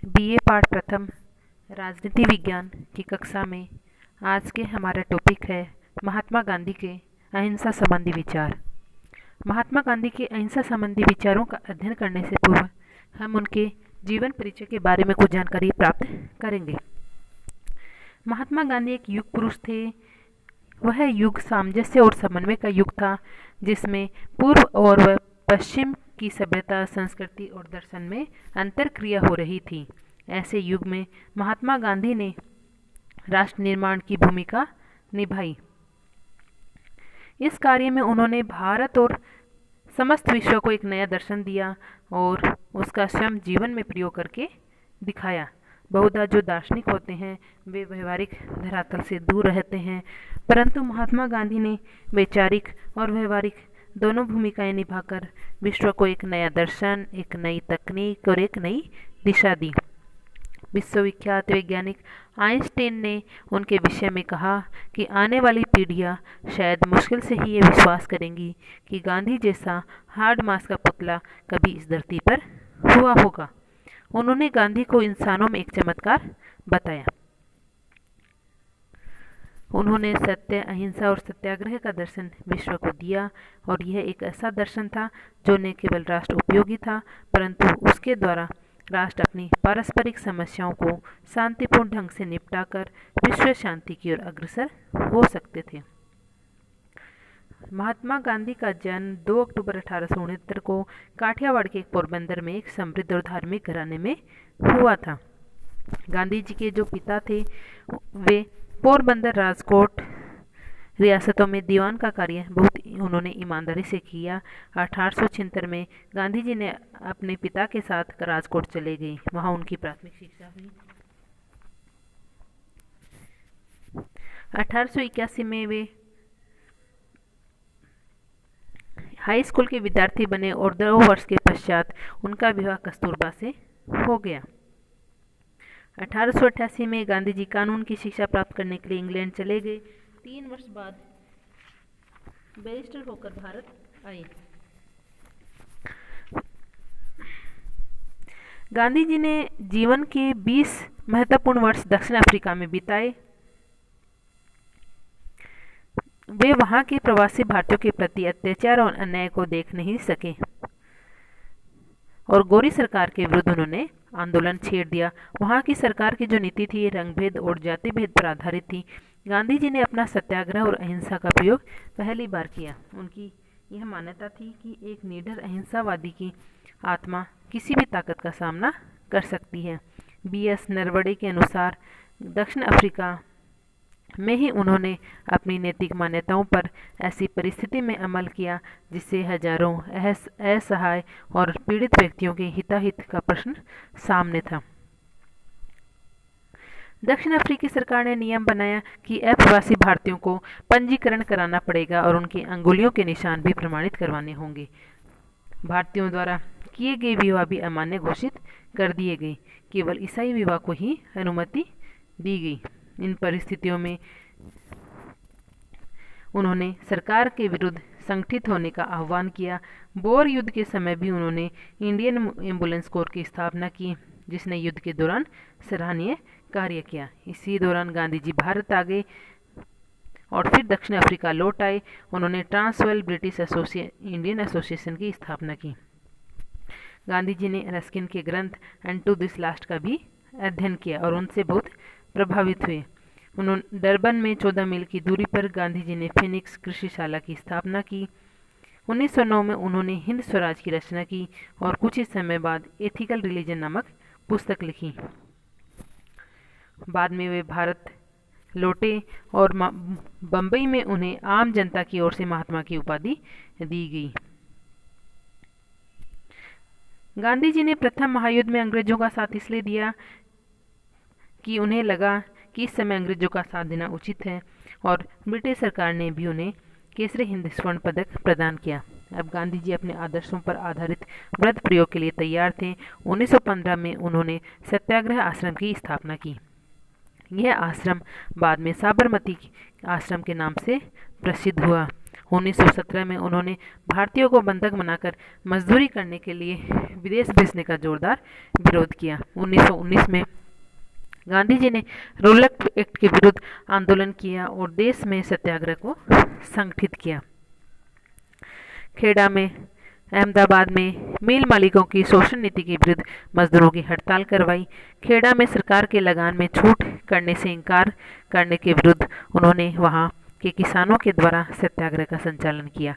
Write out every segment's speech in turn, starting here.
BA पाठ प्रथम राजनीति विज्ञान की कक्षा में आज के हमारा टॉपिक है महात्मा गांधी के अहिंसा संबंधी विचार। महात्मा गांधी के अहिंसा संबंधी विचारों का अध्ययन करने से पूर्व हम उनके जीवन परिचय के बारे में कुछ जानकारी प्राप्त करेंगे। महात्मा गांधी एक युग पुरुष थे। वह युग सामंजस्य और समन्वय का युग था, जिसमें पूर्व और पश्चिम की सभ्यता, संस्कृति और दर्शन में अंतर क्रिया हो रही थी। ऐसे युग में महात्मा गांधी ने राष्ट्र निर्माण की भूमिका निभाई। इस कार्य में उन्होंने भारत और समस्त विश्व को एक नया दर्शन दिया और उसका स्वयं जीवन में प्रयोग करके दिखाया। बहुधा जो दार्शनिक होते हैं वे व्यवहारिक धरातल से दूर रहते हैं, परंतु महात्मा गांधी ने वैचारिक और व्यवहारिक दोनों भूमिकाएं निभाकर विश्व को एक नया दर्शन, एक नई तकनीक और एक नई दिशा दी। विश्वविख्यात वैज्ञानिक आइंस्टाइन ने उनके विषय में कहा कि आने वाली पीढ़ियां शायद मुश्किल से ही ये विश्वास करेंगी कि गांधी जैसा हार्ड मास का पुतला कभी इस धरती पर हुआ होगा। उन्होंने गांधी को इंसानों में एक चमत्कार बताया। उन्होंने सत्य, अहिंसा और सत्याग्रह का दर्शन विश्व को दिया और यह एक ऐसा दर्शन था जो न केवल राष्ट्र उपयोगी था, परंतु उसके द्वारा राष्ट्र अपनी पारस्परिक समस्याओं को शांतिपूर्ण ढंग से निपटाकर विश्व शांति की ओर अग्रसर हो सकते थे। महात्मा गांधी का जन्म 2 अक्टूबर 1869 को काठियावाड़ के पोरबंदर में एक समृद्ध और धार्मिक घराने में हुआ था। गांधी जी के जो पिता थे वे पोरबंदर, राजकोट रियासतों में दीवान का कार्य बहुत उन्होंने ईमानदारी से किया। 1876 में गांधी जी ने अपने पिता के साथ राजकोट चले गए। वहां उनकी प्राथमिक शिक्षा हुई। 1881 में वे हाई स्कूल के विद्यार्थी बने और 2 वर्ष के पश्चात उनका विवाह कस्तूरबा से हो गया। 1888 में गांधी जी कानून की शिक्षा प्राप्त करने के लिए इंग्लैंड चले गए। 3 वर्ष बाद बैरिस्टर होकर भारत आए। गांधी जी ने जीवन के 20 महत्वपूर्ण वर्ष दक्षिण अफ्रीका में बिताए। वे वहां के प्रवासी भारतीयों के प्रति अत्याचार और अन्याय को देख नहीं सके और गोरी सरकार के विरुद्ध उन्होंने आंदोलन छेड़ दिया। वहां की सरकार की जो नीति थी रंगभेद और जाति भेद पर आधारित थी। गांधी जी ने अपना सत्याग्रह और अहिंसा का प्रयोग पहली बार किया। उनकी यह मान्यता थी कि एक निडर अहिंसावादी की आत्मा किसी भी ताकत का सामना कर सकती है। बीएस नरवणे के अनुसार दक्षिण अफ्रीका में ही उन्होंने अपनी नैतिक मान्यताओं पर ऐसी परिस्थिति में अमल किया जिससे हजारों असहाय और पीड़ित व्यक्तियों के हिताहित का प्रश्न सामने था। दक्षिण अफ्रीकी सरकार ने नियम बनाया कि अप्रवासी भारतीयों को पंजीकरण कराना पड़ेगा और उनकी अंगुलियों के निशान भी प्रमाणित करवाने होंगे। भारतीयों द्वारा किए गए विवाह भी अमान्य घोषित कर दिए गए। केवल ईसाई विवाह को ही अनुमति दी गई। इन परिस्थितियों में उन्होंने सरकार के विरुद्ध संगठित होने का आह्वान किया। बोर युद्ध के समय भी उन्होंने इंडियन एम्बुलेंस कोर की स्थापना की, जिसने युद्ध के दौरान सराहनीय कार्य किया। इसी दौरान गांधी जी भारत आ गए और फिर दक्षिण अफ्रीका लौट आए। उन्होंने ट्रांसवेल ब्रिटिश इंडियन एसोसिएशन की स्थापना की। गांधी जी ने रस्किन के ग्रंथ एंड टू दिस लास्ट का भी अध्ययन किया और उनसे बहुत प्रभावित हुए। उन्होंने डरबन में 14 मील की दूरी पर गांधी जी ने फिनिक्स कृषिशाला की स्थापना की। 1909 में उन्होंने हिंद स्वराज की रचना की और कुछ ही समय बाद एथिकल रिलीजन नामक पुस्तक लिखी। बाद में वे भारत लौटे और बम्बई में उन्हें आम जनता की ओर से महात्मा की उपाधि दी गई। गांधी जी ने प्रथम महायुद्ध में अंग्रेजों का साथ इसलिए दिया कि उन्हें लगा कि इस समय अंग्रेजों का साथ देना उचित है और ब्रिटिश सरकार ने भी उन्हें केसरी हिंद स्वर्ण पदक प्रदान किया। अब गांधी जी अपने आदर्शों पर आधारित व्रत प्रयोग के लिए तैयार थे। 1915 में उन्होंने सत्याग्रह आश्रम की स्थापना की। यह आश्रम बाद में साबरमती आश्रम के नाम से प्रसिद्ध हुआ 1917 में उन्होंने भारतीयों को बंधक बनाकर मजदूरी करने के लिए विदेश भेजने का जोरदार विरोध किया। 1919 में गांधी जी ने रोलक एक्ट के विरुद्ध आंदोलन किया और देश में सत्याग्रह को संगठित किया। खेड़ा में, अहमदाबाद में मिल मालिकों की शोषण नीति के विरुद्ध मजदूरों की हड़ताल करवाई। खेड़ा में सरकार के लगान में छूट करने से इनकार करने के विरुद्ध उन्होंने वहां के किसानों के द्वारा सत्याग्रह का संचालन किया।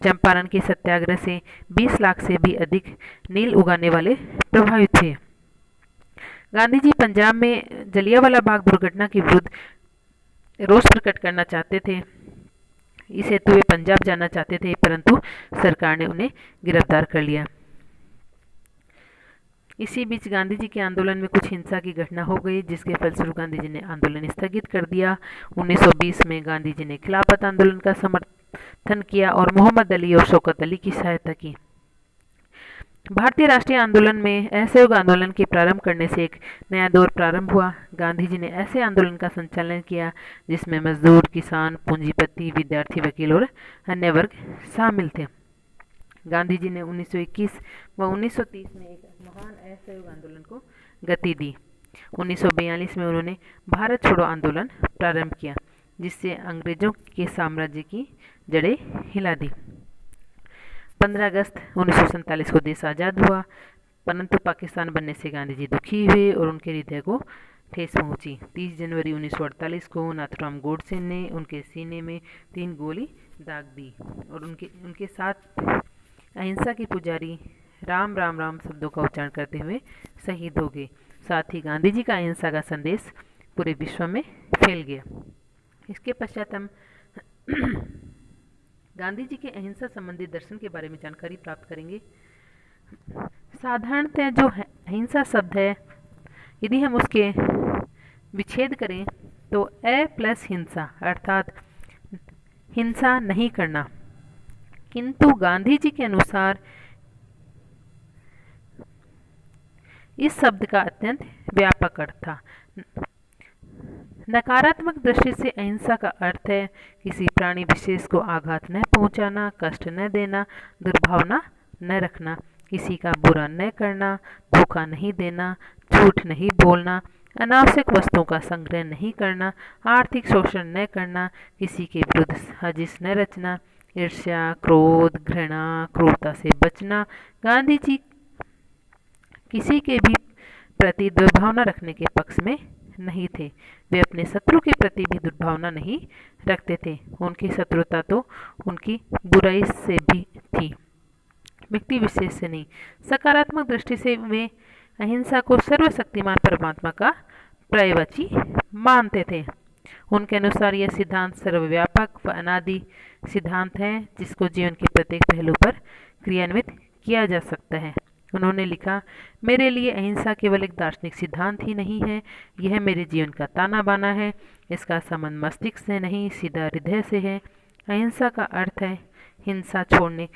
चंपारण के सत्याग्रह से 20 लाख से भी अधिक नील उगाने वाले प्रभावित थे। गांधी जी पंजाब में जलियांवाला बाग दुर्घटना के विरुद्ध रोष प्रकट करना चाहते थे। इस हेतु वे पंजाब जाना चाहते थे, परंतु सरकार ने उन्हें गिरफ्तार कर लिया। इसी बीच गांधी जी के आंदोलन में कुछ हिंसा की घटना हो गई, जिसके फलस्वरूप गांधी जी ने आंदोलन स्थगित कर दिया। 1920 में गांधी जी ने खिलाफत आंदोलन का समर्थन किया और मोहम्मद अली और शौकत अली की सहायता की। भारतीय राष्ट्रीय आंदोलन में असहयोग आंदोलन के प्रारंभ करने से एक नया दौर प्रारंभ हुआ। गांधी जी ने ऐसे आंदोलन का संचालन किया जिसमें मजदूर, किसान, पूंजीपति, विद्यार्थी, वकील और अन्य वर्ग शामिल थे। गांधी जी ने 1921 व 1930 में एक महान असहयोग आंदोलन को गति दी। 1942 में उन्होंने भारत छोड़ो आंदोलन प्रारंभ किया, जिससे अंग्रेजों के साम्राज्य की जड़ें हिला दी। 15 अगस्त 1947 को देश आज़ाद हुआ, परंतु पाकिस्तान बनने से गांधी जी दुखी हुए और उनके हृदय को ठेस पहुंची। 30 जनवरी 1948 को नाथूराम गोडसे ने उनके सीने में 3 गोली दाग दी और उनके साथ अहिंसा के पुजारी राम राम राम शब्दों का उच्चारण करते हुए शहीद हो गए। साथ ही गांधी जी का अहिंसा का संदेश पूरे विश्व में फैल गया। इसके पश्चात हम गांधी जी के अहिंसा संबंधी दर्शन के बारे में जानकारी प्राप्त करेंगे। साधारणतः जो अहिंसा शब्द है, यदि हम उसके विच्छेद करें तो अ प्लस हिंसा अर्थात हिंसा नहीं करना, किंतु गांधी जी के अनुसार इस शब्द का अत्यंत व्यापक अर्थ था। नकारात्मक दृष्टि से अहिंसा का अर्थ है किसी प्राणी विशेष को आघात न पहुंचाना, कष्ट न देना, दुर्भावना न रखना, किसी का बुरा न करना, धोखा नहीं देना, झूठ नहीं बोलना, अनावश्यक वस्तुओं का संग्रह नहीं करना, आर्थिक शोषण न करना, किसी के विरुद्ध साजिश न रचना, ईर्ष्या, क्रोध, घृणा, क्रूरता से बचना। गांधी जी किसी के भी प्रति दुर्भावना रखने के पक्ष में नहीं थे। वे अपने शत्रु के प्रति भी दुर्भावना नहीं रखते थे। उनकी शत्रुता तो उनकी बुराई से भी थी, व्यक्ति विशेष से नहीं। सकारात्मक दृष्टि से वे अहिंसा को सर्वशक्तिमान परमात्मा का पर्यायवाची मानते थे। उनके अनुसार यह सिद्धांत सर्वव्यापक व अनादि सिद्धांत है, जिसको जीवन के प्रत्येक पहलू पर क्रियान्वित किया जा सकता है। उन्होंने लिखा, मेरे लिए अहिंसा केवल एक दार्शनिक सिद्धांत ही नहीं है, यह मेरे जीवन का ताना बाना है। इसका संबंध मस्तिष्क से नहीं, सीधा हृदय से है। अहिंसा का अर्थ है हिंसा छोड़ने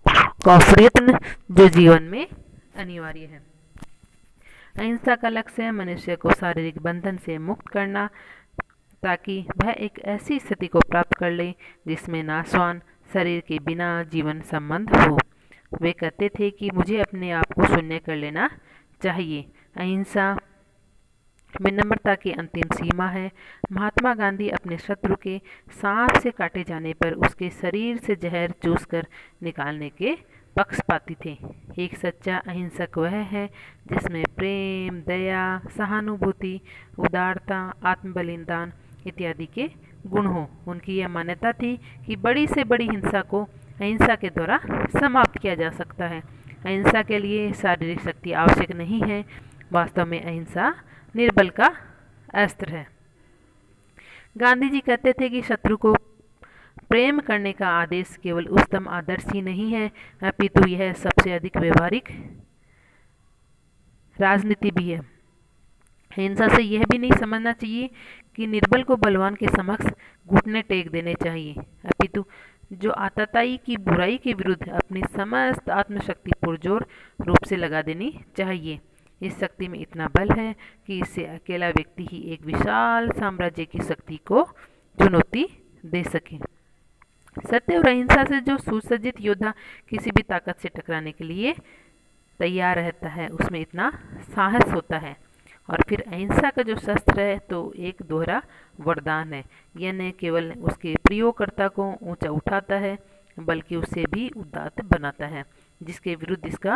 का प्रयत्न जो जीवन में अनिवार्य है। अहिंसा का लक्ष्य है मनुष्य को शारीरिक बंधन से मुक्त करना, ताकि वह एक ऐसी स्थिति को प्राप्त कर ले जिसमें नाशवान शरीर के बिना जीवन संबंध हो। वे कहते थे कि मुझे अपने आप को शून्य कर लेना चाहिए। अहिंसा विनम्रता की अंतिम सीमा है। महात्मा गांधी अपने शत्रु के सांप से काटे जाने पर उसके शरीर से जहर चूसकर निकालने के पक्षपाती थे। एक सच्चा अहिंसक वह है जिसमें प्रेम, दया, सहानुभूति, उदारता, आत्मबलिदान इत्यादि के गुण हो। उनकी यह मान्यता थी कि बड़ी से बड़ी हिंसा को अहिंसा के द्वारा समाप्त किया जा सकता है। अहिंसा के लिए शारीरिक शक्ति आवश्यक नहीं है। वास्तव में अहिंसा निर्बल का अस्त्र है। गांधी जी कहते थे कि शत्रु को प्रेम करने का आदेश केवल उच्चतम आदर्श ही नहीं है, अपितु यह सबसे अधिक व्यवहारिक राजनीति भी है। हिंसा से यह भी नहीं समझना चाहिए कि निर्बल को बलवान के समक्ष घुटने टेक देने चाहिए, अपितु जो आतताई की बुराई के विरुद्ध अपनी समस्त आत्मशक्ति पुरजोर रूप से लगा देनी चाहिए। इस शक्ति में इतना बल है कि इससे अकेला व्यक्ति ही एक विशाल साम्राज्य की शक्ति को चुनौती दे सके। सत्य और अहिंसा से जो सुसज्जित योद्धा किसी भी ताकत से टकराने के लिए तैयार रहता है, उसमें इतना साहस होता है। और फिर अहिंसा का जो शस्त्र है तो एक दोहरा वरदान है। यह न केवल उसके प्रयोगकर्ता को ऊंचा उठाता है, बल्कि उसे भी उदात्त बनाता है जिसके विरुद्ध इसका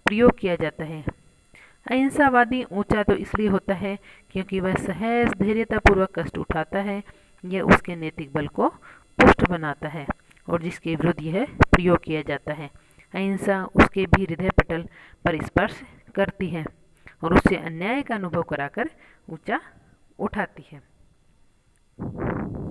प्रयोग किया जाता है। अहिंसावादी ऊंचा तो इसलिए होता है क्योंकि वह सहज धैर्यतापूर्वक कष्ट उठाता है। यह उसके नैतिक बल को पुष्ट बनाता है और जिसके विरुद्ध यह प्रयोग किया जाता है। अहिंसा उसके भी हृदय पटल पर स्पर्श करती है और उससे अन्याय का अनुभव कराकर ऊंचा उठाती है।